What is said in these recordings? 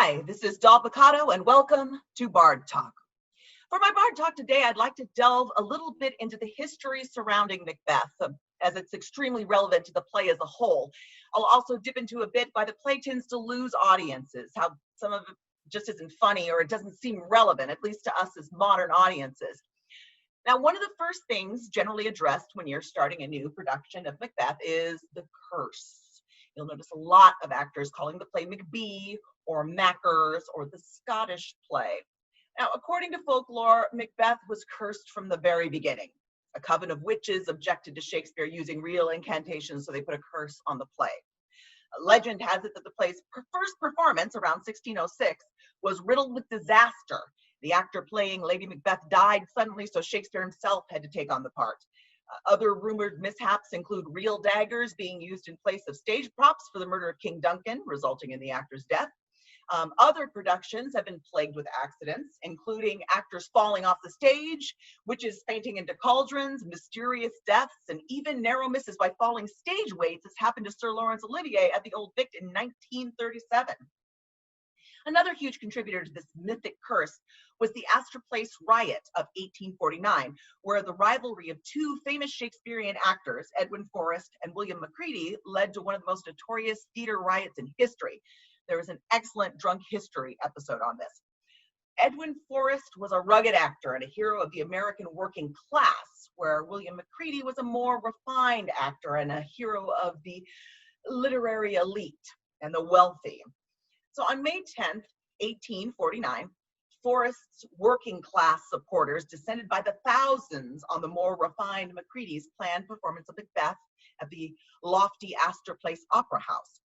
Hi, this is Doll Piccotto, and welcome to Bard Talk. For my Bard Talk today, I'd like to delve a little bit into the history surrounding Macbeth, as it's extremely relevant to the play as a whole. I'll also dip into a bit why the play tends to lose audiences, how some of it just isn't funny or it doesn't seem relevant, at least to us as modern audiences. Now, one of the first things generally addressed when you're starting a new production of Macbeth is the curse. You'll notice a lot of actors calling the play Macbee or Mackers or the Scottish play. Now, according to folklore, Macbeth was cursed from the very beginning. A coven of witches objected to Shakespeare using real incantations, so they put a curse on the play. Legend has it that the play's first performance around 1606 was riddled with disaster. The actor playing Lady Macbeth died suddenly, so Shakespeare himself had to take on the part. Other rumored mishaps include real daggers being used in place of stage props for the murder of King Duncan, resulting in the actor's death. Other productions have been plagued with accidents, including actors falling off the stage, witches fainting into cauldrons, mysterious deaths, and even narrow misses by falling stage weights, as happened to Sir Laurence Olivier at the Old Vic in 1937. Another huge contributor to this mythic curse was the Astor Place riot of 1849, where the rivalry of two famous Shakespearean actors, Edwin Forrest and William Macready, led to one of the most notorious theater riots in history. There is an excellent drunk history episode on this. Edwin Forrest was a rugged actor and a hero of the American working class, where William Macready was a more refined actor and a hero of the literary elite and the wealthy. So on May 10th, 1849, Forrest's working class supporters descended by the thousands on the more refined Macready's planned performance of Macbeth at the lofty Astor Place Opera House.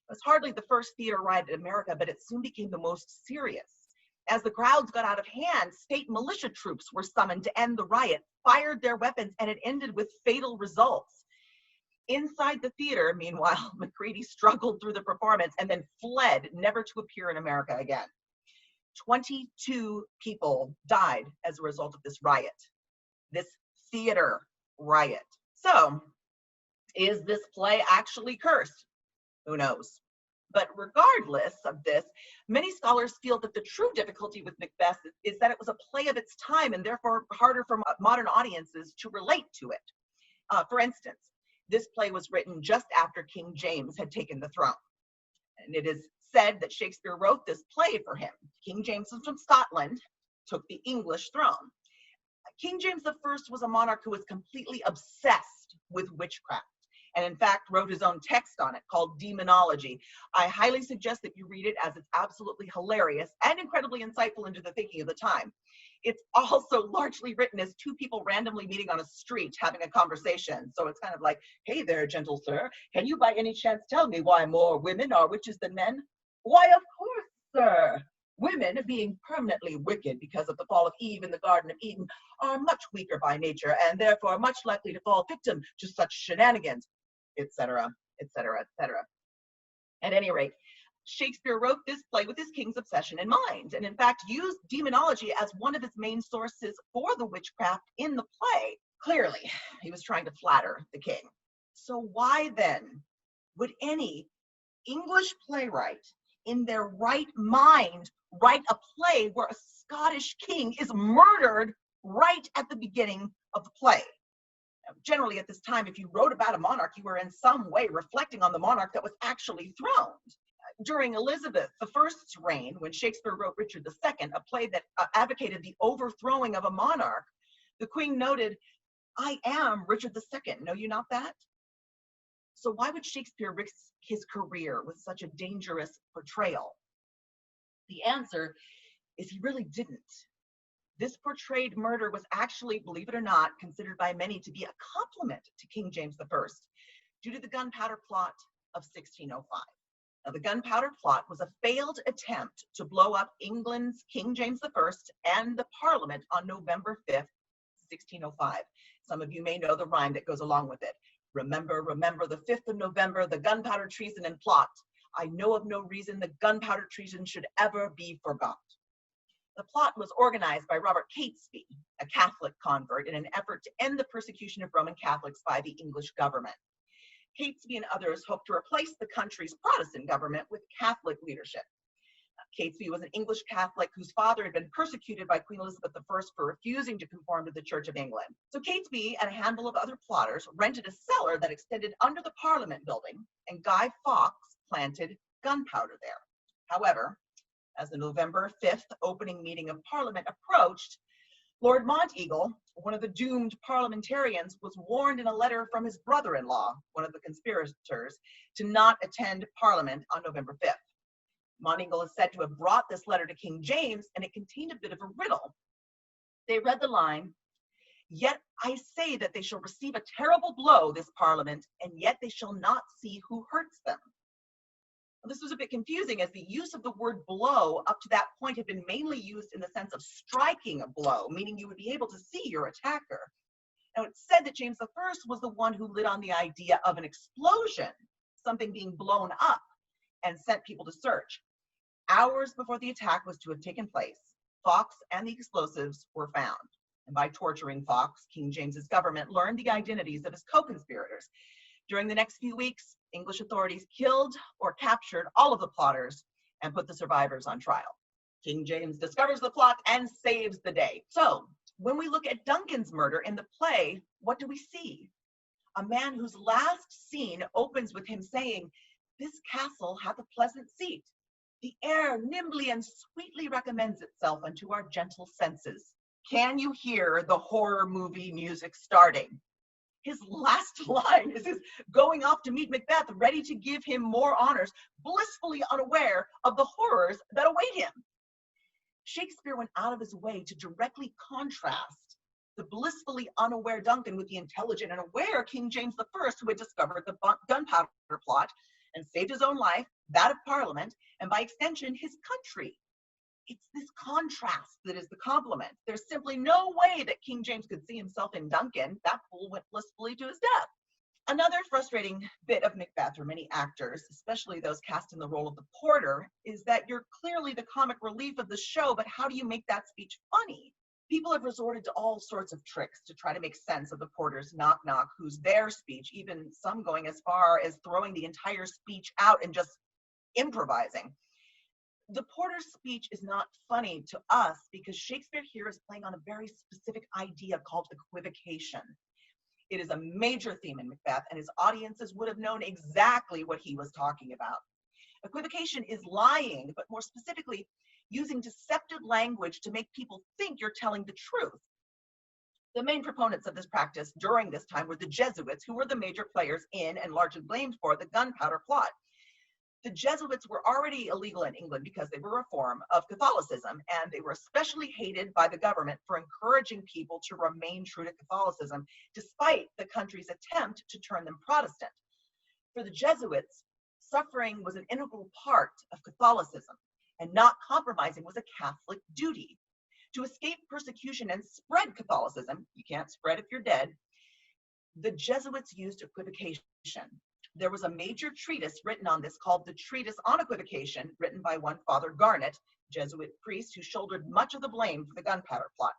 It was hardly the first theater riot in America, but it soon became the most serious. As the crowds got out of hand, state militia troops were summoned to end the riot, fired their weapons, and it ended with fatal results. Inside the theater, meanwhile, Macready struggled through the performance and then fled, never to appear in America again. 22 people died as a result of this riot, this theater riot. So, is this play actually cursed? Who knows? But regardless of this, many scholars feel that the true difficulty with Macbeth is that it was a play of its time and therefore harder for modern audiences to relate to it. For instance, this play was written just after King James had taken the throne. And it is said that Shakespeare wrote this play for him. King James was from Scotland, took the English throne. King James I was a monarch who was completely obsessed with witchcraft, and in fact wrote his own text on it called Demonology. I highly suggest that you read it, as it's absolutely hilarious and incredibly insightful into the thinking of the time. It's also largely written as two people randomly meeting on a street having a conversation. So it's kind of like, hey there, gentle sir, can you by any chance tell me why more women are witches than men? Why, of course, sir. Women, being permanently wicked because of the fall of Eve in the Garden of Eden, are much weaker by nature and therefore much likely to fall victim to such shenanigans, etc., etc., etc. At any rate, Shakespeare wrote this play with his king's obsession in mind, and in fact used demonology as one of his main sources for the witchcraft in the play. Clearly, he was trying to flatter the king. So why then would any English playwright in their right mind write a play where a Scottish king is murdered right at the beginning of the play? Generally at this time, if you wrote about a monarch, you were in some way reflecting on the monarch that was actually throned. During Elizabeth I's reign, when Shakespeare wrote Richard II, a play that advocated the overthrowing of a monarch, the queen noted, "I am Richard II, know you not that?" So why would Shakespeare risk his career with such a dangerous portrayal? The answer is he really didn't. This portrayed murder was actually, believe it or not, considered by many to be a compliment to King James I due to the Gunpowder Plot of 1605. Now, the Gunpowder Plot was a failed attempt to blow up England's King James I and the Parliament on November 5th, 1605. Some of you may know the rhyme that goes along with it. Remember, remember the 5th of November, the gunpowder treason and plot. I know of no reason the gunpowder treason should ever be forgot. The plot was organized by Robert Catesby, a Catholic convert, in an effort to end the persecution of Roman Catholics by the English government. Catesby and others hoped to replace the country's Protestant government with Catholic leadership. Catesby was an English Catholic whose father had been persecuted by Queen Elizabeth I for refusing to conform to the Church of England. So Catesby and a handful of other plotters rented a cellar that extended under the Parliament building, and Guy Fawkes planted gunpowder there. However, as the November 5th opening meeting of Parliament approached, Lord Monteagle, one of the doomed parliamentarians, was warned in a letter from his brother-in-law, one of the conspirators, to not attend Parliament on November 5th. Monteagle is said to have brought this letter to King James, and it contained a bit of a riddle. They read the line, "Yet I say that they shall receive a terrible blow, this Parliament, and yet they shall not see who hurts them." Well, this was a bit confusing, as the use of the word blow up to that point had been mainly used in the sense of striking a blow, meaning you would be able to see your attacker. Now, it's said that James I was the one who lit on the idea of an explosion, something being blown up, and sent people to search. Hours before the attack was to have taken place, Fawkes and the explosives were found. And by torturing Fawkes, King James's government learned the identities of his co-conspirators. During the next few weeks, English authorities killed or captured all of the plotters and put the survivors on trial. King James discovers the plot and saves the day. So, when we look at Duncan's murder in the play, what do we see? A man whose last scene opens with him saying, "This castle hath a pleasant seat. The air nimbly and sweetly recommends itself unto our gentle senses." Can you hear the horror movie music starting? His last line is his going off to meet Macbeth, ready to give him more honors, blissfully unaware of the horrors that await him. Shakespeare went out of his way to directly contrast the blissfully unaware Duncan with the intelligent and aware King James I, who had discovered the Gunpowder Plot and saved his own life, that of Parliament, and by extension, his country. It's this contrast that is the compliment. There's simply no way that King James could see himself in Duncan. That fool went blissfully to his death. Another frustrating bit of Macbeth for many actors, especially those cast in the role of the porter, is that you're clearly the comic relief of the show, but how do you make that speech funny? People have resorted to all sorts of tricks to try to make sense of the porter's knock knock, who's their speech, even some going as far as throwing the entire speech out and just improvising. The porter's speech is not funny to us because Shakespeare here is playing on a very specific idea called equivocation. It is a major theme in Macbeth, and his audiences would have known exactly what he was talking about. Equivocation is lying, but more specifically, using deceptive language to make people think you're telling the truth. The main proponents of this practice during this time were the Jesuits, who were the major players in and largely blamed for the Gunpowder Plot. The Jesuits were already illegal in England because they were a form of Catholicism, and they were especially hated by the government for encouraging people to remain true to Catholicism, despite the country's attempt to turn them Protestant. For the Jesuits, suffering was an integral part of Catholicism, and not compromising was a Catholic duty. To escape persecution and spread Catholicism, you can't spread if you're dead, the Jesuits used equivocation. There was a major treatise written on this called the Treatise on Equivocation, written by one Father Garnet, Jesuit priest who shouldered much of the blame for the Gunpowder Plot.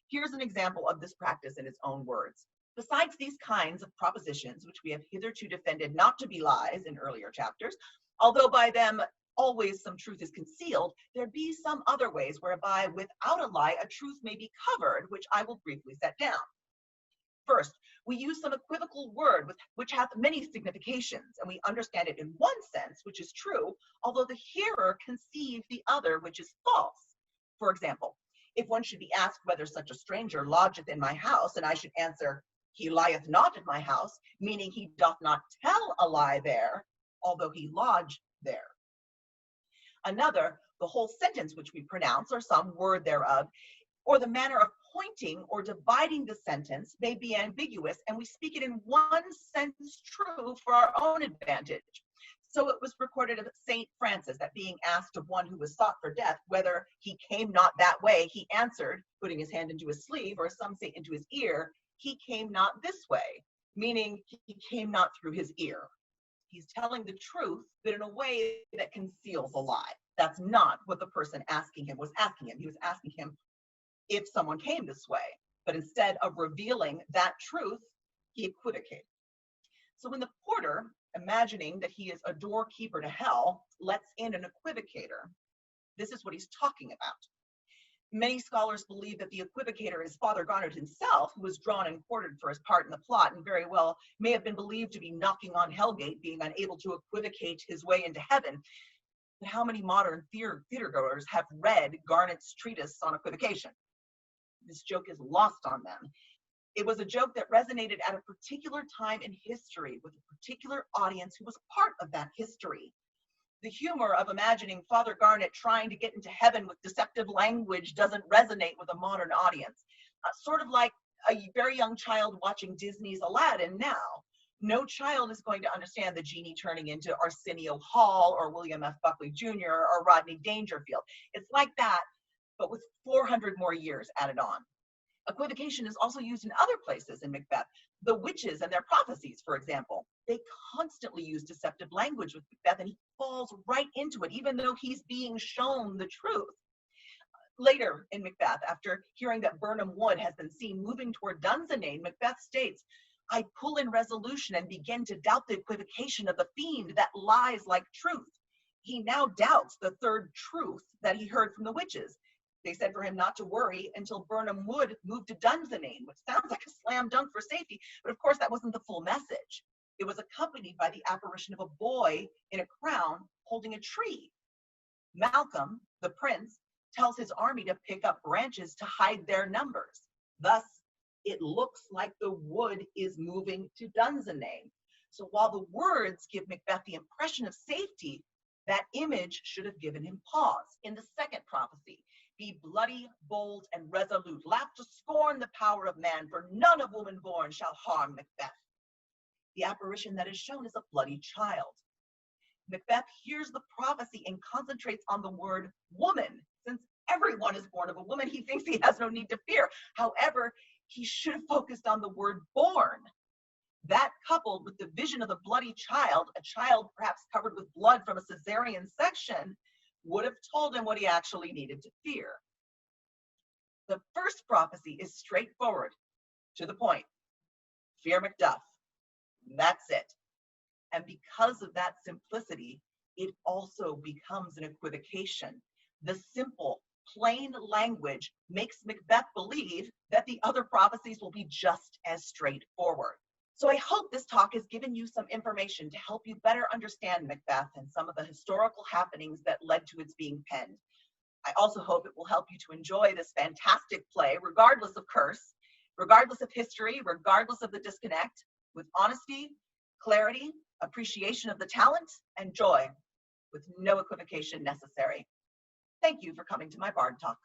Here's an example of this practice in its own words. Besides these kinds of propositions, which we have hitherto defended not to be lies in earlier chapters, although by them always some truth is concealed, there be some other ways whereby without a lie a truth may be covered, which I will briefly set down. First, we use some equivocal word which hath many significations, and we understand it in one sense, which is true, although the hearer conceives the other, which is false. For example, if one should be asked whether such a stranger lodgeth in my house, and I should answer, he lieth not in my house, meaning he doth not tell a lie there, although he lodge there. Another, the whole sentence which we pronounce, or some word thereof, or the manner of pointing or dividing the sentence may be ambiguous, and we speak it in one sense true for our own advantage. So it was recorded of Saint Francis that being asked of one who was sought for death whether he came not that way, he answered, putting his hand into his sleeve, or some say into his ear, he came not this way, meaning he came not through his ear. He's telling the truth, but in a way that conceals a lie. That's not what the person asking him was asking him. He was asking him if someone came this way, but instead of revealing that truth, he equivocated. So when the porter, imagining that he is a doorkeeper to hell, lets in an equivocator, This is what he's talking about. Many scholars believe that the equivocator is Father Garnet himself, who was drawn and quartered for his part in the plot, and very well may have been believed to be knocking on Hellgate, being unable to equivocate his way into heaven. But how many modern theatergoers have read Garnet's treatise on equivocation? This joke is lost on them. It was a joke that resonated at a particular time in history with a particular audience who was part of that history. The humor of imagining Father Garnet trying to get into heaven with deceptive language doesn't resonate with a modern audience. Sort of like a very young child watching Disney's Aladdin now. No child is going to understand the genie turning into Arsenio Hall or William F. Buckley Jr. or Rodney Dangerfield. It's like that, but with 400 more years added on. Equivocation is also used in other places in Macbeth. The witches and their prophecies, for example, they constantly use deceptive language with Macbeth, and he falls right into it, even though he's being shown the truth. Later in Macbeth, after hearing that Birnam Wood has been seen moving toward Dunsinane, Macbeth states, "I pull in resolution and begin to doubt the equivocation of the fiend that lies like truth." He now doubts the third truth that he heard from the witches. They said for him not to worry until Birnam Wood moved to Dunsinane, which sounds like a slam dunk for safety, but of course that wasn't the full message. It was accompanied by the apparition of a boy in a crown holding a tree. Malcolm, the prince, tells his army to pick up branches to hide their numbers. Thus, it looks like the wood is moving to Dunsinane. So while the words give Macbeth the impression of safety, that image should have given him pause. In the second prophecy, "Be bloody, bold, and resolute. Laugh to scorn the power of man, for none of woman born shall harm Macbeth." The apparition that is shown is a bloody child. Macbeth hears the prophecy and concentrates on the word woman. Since everyone is born of a woman, he thinks he has no need to fear. However, he should have focused on the word born. That, coupled with the vision of the bloody child, a child perhaps covered with blood from a cesarean section, would have told him what he actually needed to fear. The first prophecy is straightforward, to the point. Fear Macduff. That's it. And because of that simplicity, it also becomes an equivocation. The simple, plain language makes Macbeth believe that the other prophecies will be just as straightforward. So I hope this talk has given you some information to help you better understand Macbeth and some of the historical happenings that led to its being penned. I also hope it will help you to enjoy this fantastic play, regardless of curse, regardless of history, regardless of the disconnect, with honesty, clarity, appreciation of the talent, and joy, with no equivocation necessary. Thank you for coming to my Bard Talk.